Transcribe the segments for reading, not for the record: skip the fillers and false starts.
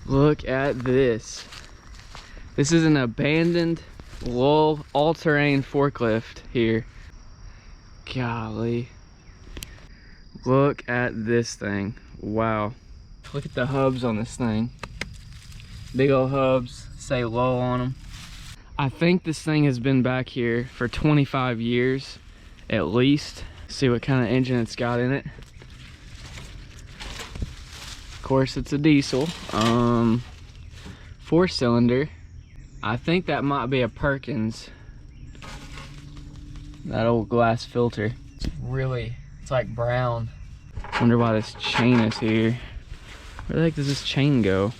Look at this. This is an abandoned LULL all-terrain forklift here. Golly. Look at this thing. Wow. Look at the hubs on this thing. Big old hubs, say LULL on them. I think this thing has been back here for 25 years at least. See what kind of engine it's got in it. Of course, it's a diesel. 4-cylinder. I think that might be a Perkins. That old glass filter. It's like brown. Wonder why this chain is here. Where the heck does this chain go?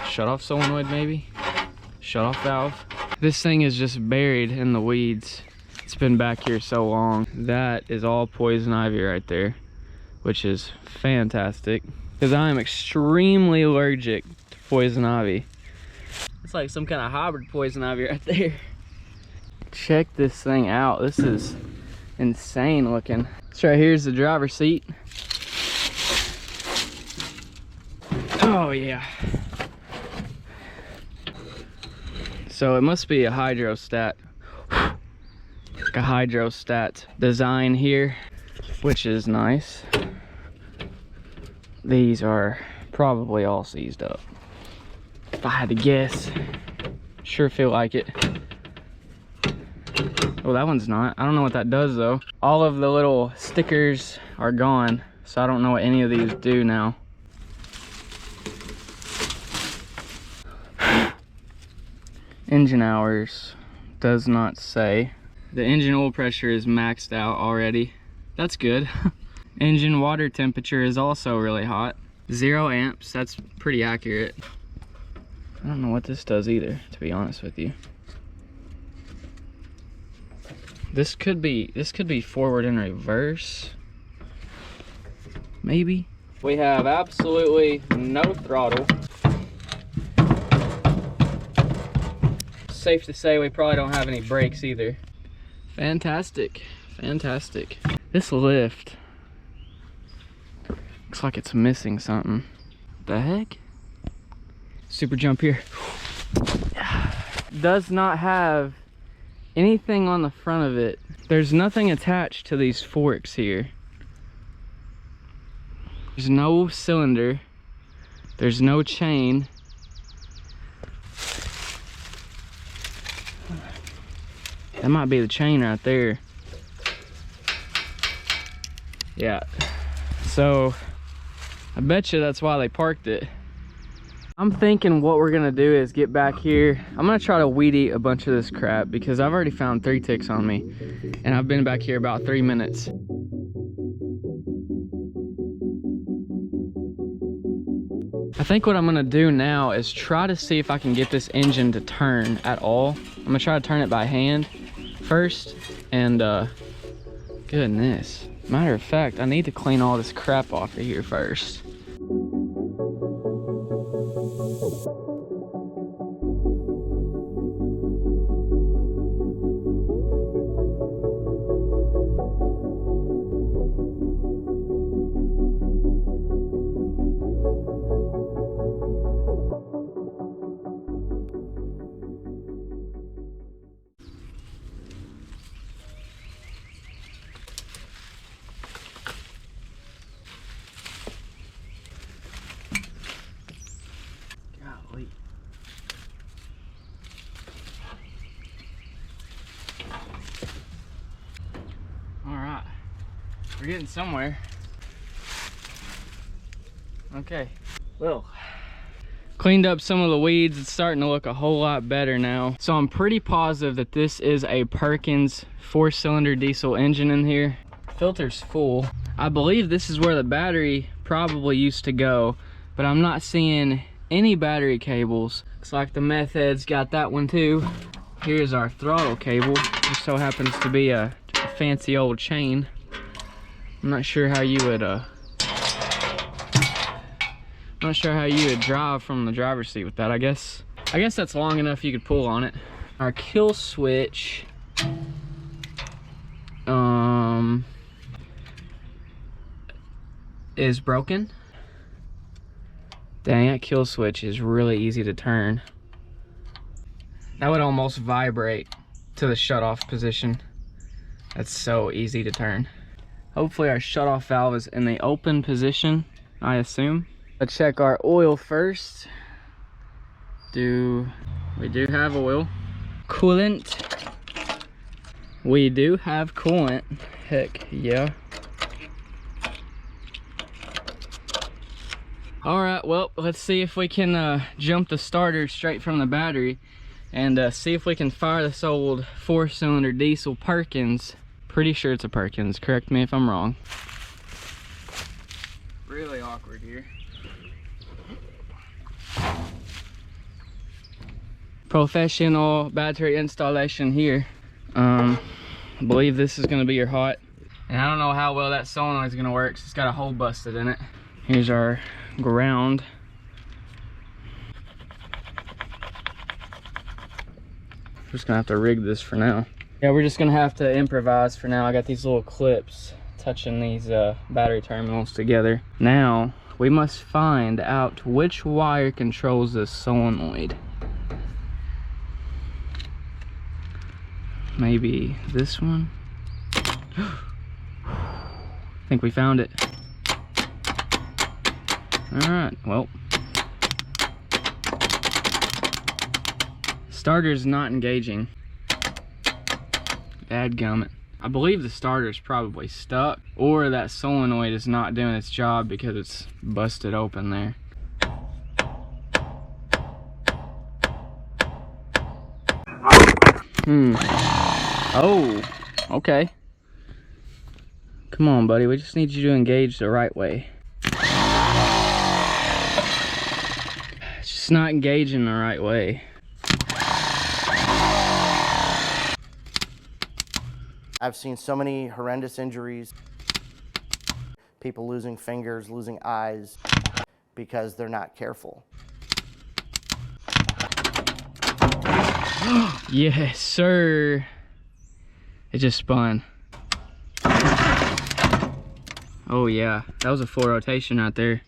Shut off solenoid maybe? Shut off valve? This thing is just buried in the weeds. It's been back here so long. That is all poison ivy right there, which is fantastic because I am extremely allergic to poison ivy. It's like some kind of hybrid poison ivy right there. Check this thing out. This is insane looking. So right here's the driver's seat. Oh yeah. So it must be a hydrostat. Like a hydrostat design here, which is nice. These are probably all seized up. If I had to guess, sure feel like it. Oh, that one's not. I don't know what that does though. All of the little stickers are gone, so I don't know what any of these do now. Engine hours does not say. The engine oil pressure is maxed out already. That's good. Engine water temperature is also really hot. 0 amps, that's pretty accurate. I don't know what this does either, to be honest with you. This could be forward and reverse. Maybe. We have absolutely no throttle. Safe to say we probably don't have any brakes either. Fantastic, fantastic. This lift looks like it's missing something. What the heck? Super jump here. Does not have anything on the front of it. There's nothing attached to these forks here. There's no cylinder. There's no chain. That might be the chain right there. Yeah. So I bet you that's why they parked it. I'm thinking what we're gonna do is get back here. I'm gonna try to weed eat a bunch of this crap because I've already found 3 ticks on me and I've been back here about 3 minutes. I think what I'm gonna do now is try to see if I can get this engine to turn at all. I'm gonna try to turn it by hand first, and goodness. Matter of fact, I need to clean all this crap off of here first. Golly. All right, we're getting somewhere. Okay, well, cleaned up some of the weeds. It's starting to look a whole lot better now. So I'm pretty positive that this is a Perkins 4-cylinder diesel engine in here. Filter's full. I believe this is where the battery probably used to go, but I'm not seeing any battery cables. Looks like the meth head's got that one too. Here's our throttle cable. This so happens to be a fancy old chain. I'm not sure how you would drive from the driver's seat with that. I guess that's long enough you could pull on it. Our kill switch is broken. Dang, that kill switch is really easy to turn. That would almost vibrate to the shut-off position. That's so easy to turn. Hopefully our shut-off valve is in the open position, I assume. Let's check our oil first. We do have oil. Coolant. We do have coolant. Heck yeah. All right, well, let's see if we can jump the starter straight from the battery and see if we can fire this old 4-cylinder diesel Perkins. Pretty sure it's a Perkins, correct me if I'm wrong. Really awkward here. Professional battery installation here. I believe this is gonna be your hot. And I don't know how well that solenoid is gonna work, so it's got a hole busted in it. Here's our ground. Just gonna have to rig this for now. Yeah, we're just gonna have to improvise for now. I got these little clips touching these battery terminals together. Now we must find out which wire controls this solenoid. Maybe this one. I think we found it. All right, well, starter's not engaging. Dadgummit. I believe the starter's probably stuck, or that solenoid is not doing its job because it's busted open there. Oh, okay. Come on, buddy, we just need you to engage the right way. It's just not engaging the right way. I've seen so many horrendous injuries, people losing fingers, losing eyes, because they're not careful. Yes, sir. It just spun. Oh yeah, that was a full rotation right there.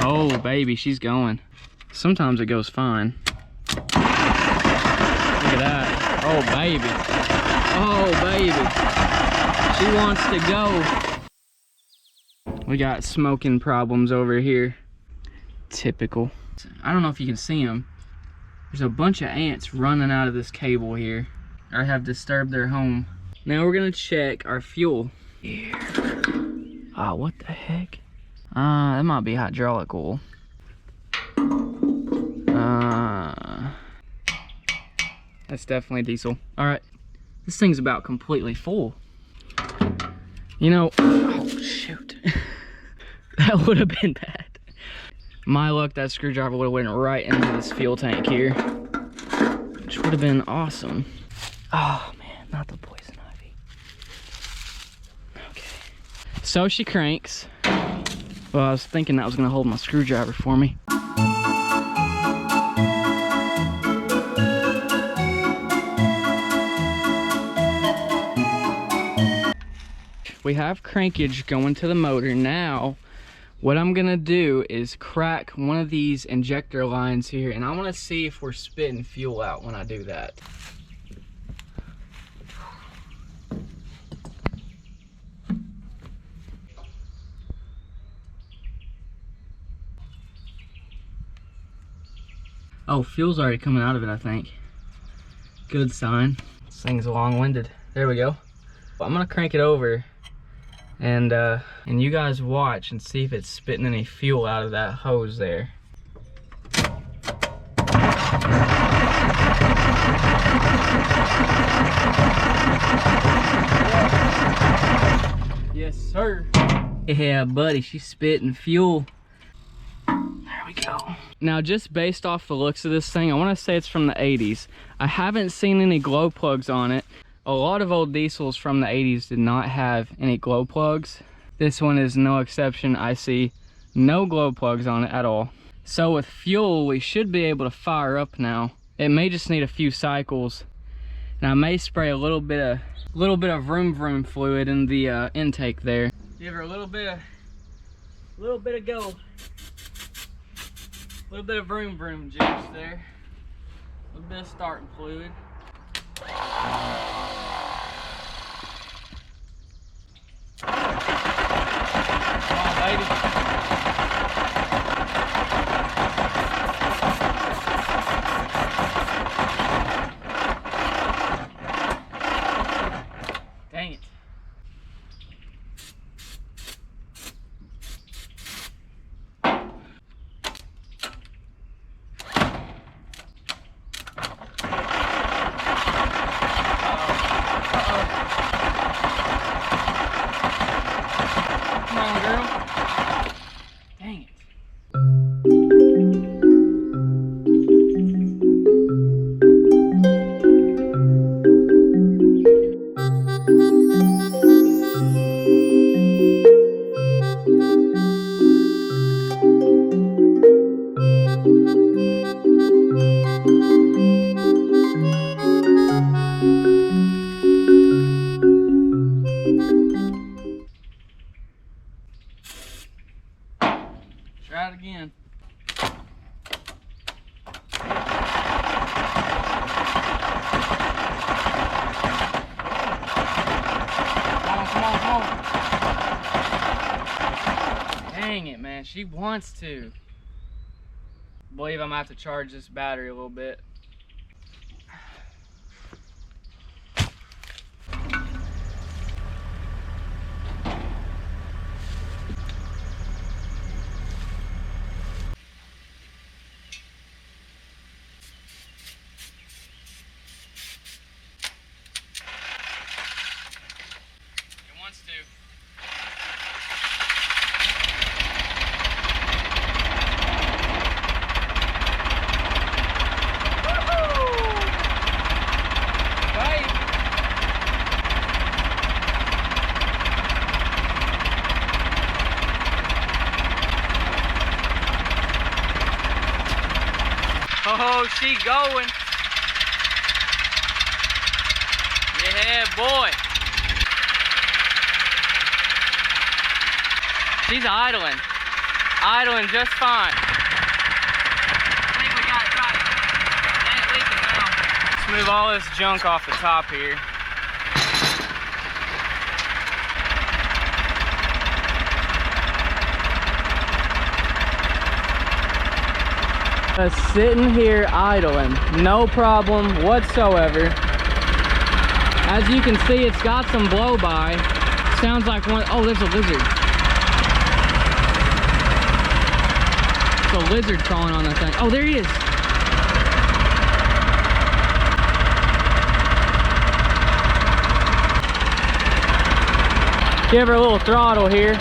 Oh baby, she's going. Sometimes it goes fine. Look at that. Oh baby. Oh baby. She wants to go. We got smoking problems over here. Typical. I don't know if you can see them. There's a bunch of ants running out of this cable here. I have disturbed their home. Now we're gonna check our fuel here. Ah, what the heck? That might be hydraulic oil. That's definitely diesel. All right, this thing's about completely full. You know, oh shoot. That would have been bad. My luck, that screwdriver would have went right into this fuel tank here, which would have been awesome. Oh man, not the poison ivy. Okay, so she cranks. Well, I was thinking that was gonna hold my screwdriver for me. We have crankage going to the motor. Now what I'm gonna do is crack one of these injector lines here, and I want to see if we're spitting fuel out when I do that. Oh, fuel's already coming out of it, I think. Good sign. This thing's long-winded. There we go. I'm gonna crank it over, and you guys watch and see if it's spitting any fuel out of that hose there. Yes, sir. Yeah, buddy, she's spitting fuel. There we go. Now, just based off the looks of this thing, I want to say it's from the 80s. I haven't seen any glow plugs on it. A lot of old diesels from the 80s did not have any glow plugs. This one is no exception. I see no glow plugs on it at all. So with fuel, we should be able to fire up now. It may just need a few cycles, And I may spray a little bit of vroom vroom fluid in the intake there. Give her a little bit of go. A little bit of vroom vroom juice there. A little bit of starting fluid. Come on, baby. Dang it. Come on, girl. Dang it. Try it again. Come on. Dang it, man. She wants to. I believe I'm gonna have to charge this battery a little bit. Oh, she going. Yeah, boy. She's idling. Idling just fine. I think we got it right. It ain't leaking now. Let's move all this junk off the top here. Sitting here idling, no problem whatsoever. As you can see, it's got some blow by. Sounds like one. Oh, there's a lizard. There's a lizard crawling on that thing. Oh, there he is. Give her a little throttle here.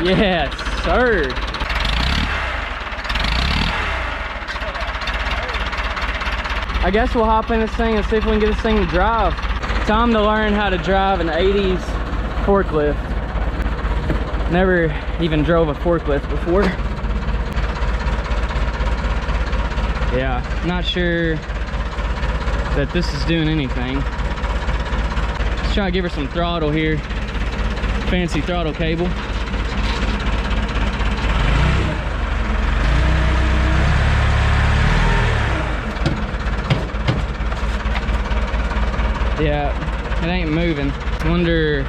Yes, sir. I guess we'll hop in this thing and see if we can get this thing to drive. Time to learn how to drive an 80s forklift. Never even drove a forklift before. Yeah, not sure that this is doing anything. Let's try to give her some throttle here. Fancy throttle cable. Yeah, it ain't moving. Wonder.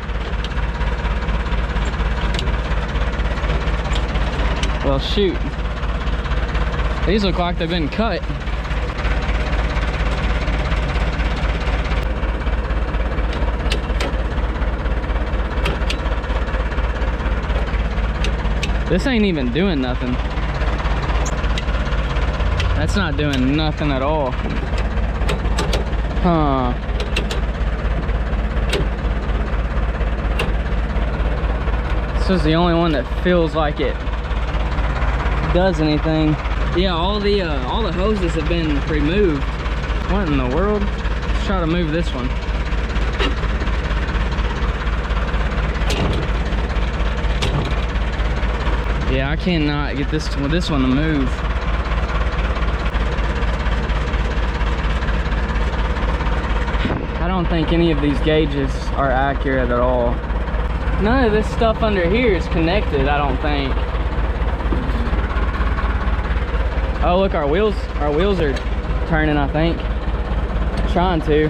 Well, shoot. These look like they've been cut. This ain't even doing nothing. That's not doing nothing at all. Huh. This is the only one that feels like it does anything. Yeah, all the hoses have been removed. What in the world? Let's try to move this one. Yeah, I cannot get this one to move. don't think any of these gauges are accurate at all. None of this stuff under here is connected, I don't think. Oh, look, our wheels are turning, I think. Trying to.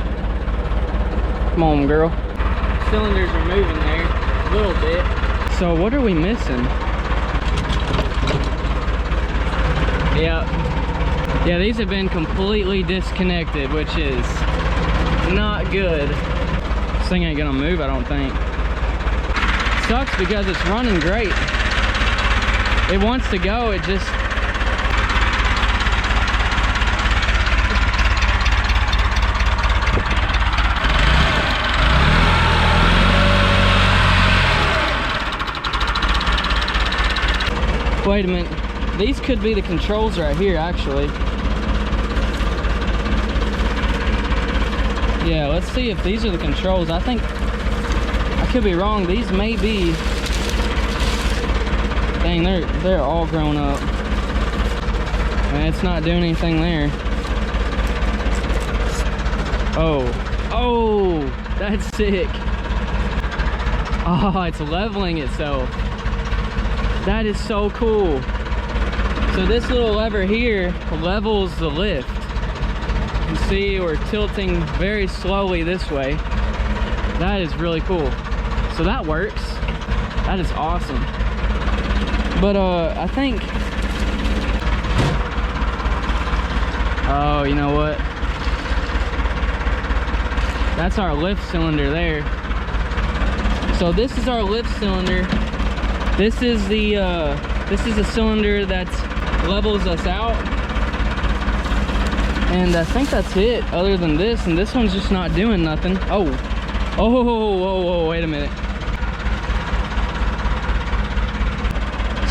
Come on, girl. Cylinders are moving there a little bit. So what are we missing? Yeah, these have been completely disconnected, which is not good. This thing ain't gonna move, I don't think. Sucks because it's running great. It wants to go, it just... Wait a minute. These could be the controls right here, actually. Yeah, let's see if these are the controls. I think I could be wrong. These may be. Dang, they're all grown up. And it's not doing anything there. Oh, that's sick. Oh, it's leveling itself. That is so cool. So this little lever here levels the lift. You can see we're tilting very slowly this way. That is really cool. So that works. That is awesome. But I think, oh, you know what? That's our lift cylinder there. So this is our lift cylinder. This is the cylinder that levels us out. And I think that's it, other than this, and this one's just not doing nothing. Oh, wait a minute.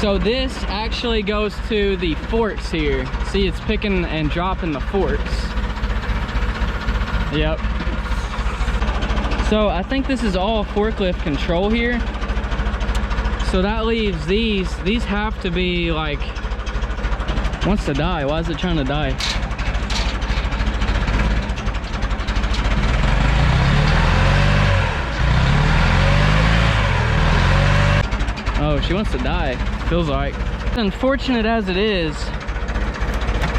So this actually goes to the forks here. See, it's picking and dropping the forks. Yep. So I think this is all forklift control here. So that leaves these have to be like, wants to die. Why is it trying to die? Oh, she wants to die, feels like. Unfortunate as it is,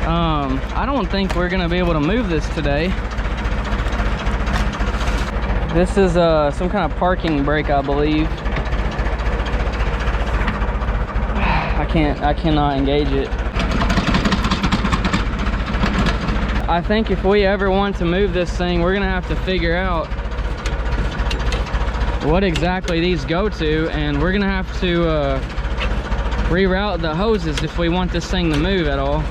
I don't think we're gonna be able to move this today. This is some kind of parking brake, I believe. I cannot engage it. I think if we ever want to move this thing, we're gonna have to figure out what exactly these go to, and we're gonna have to reroute the hoses if we want this thing to move at all.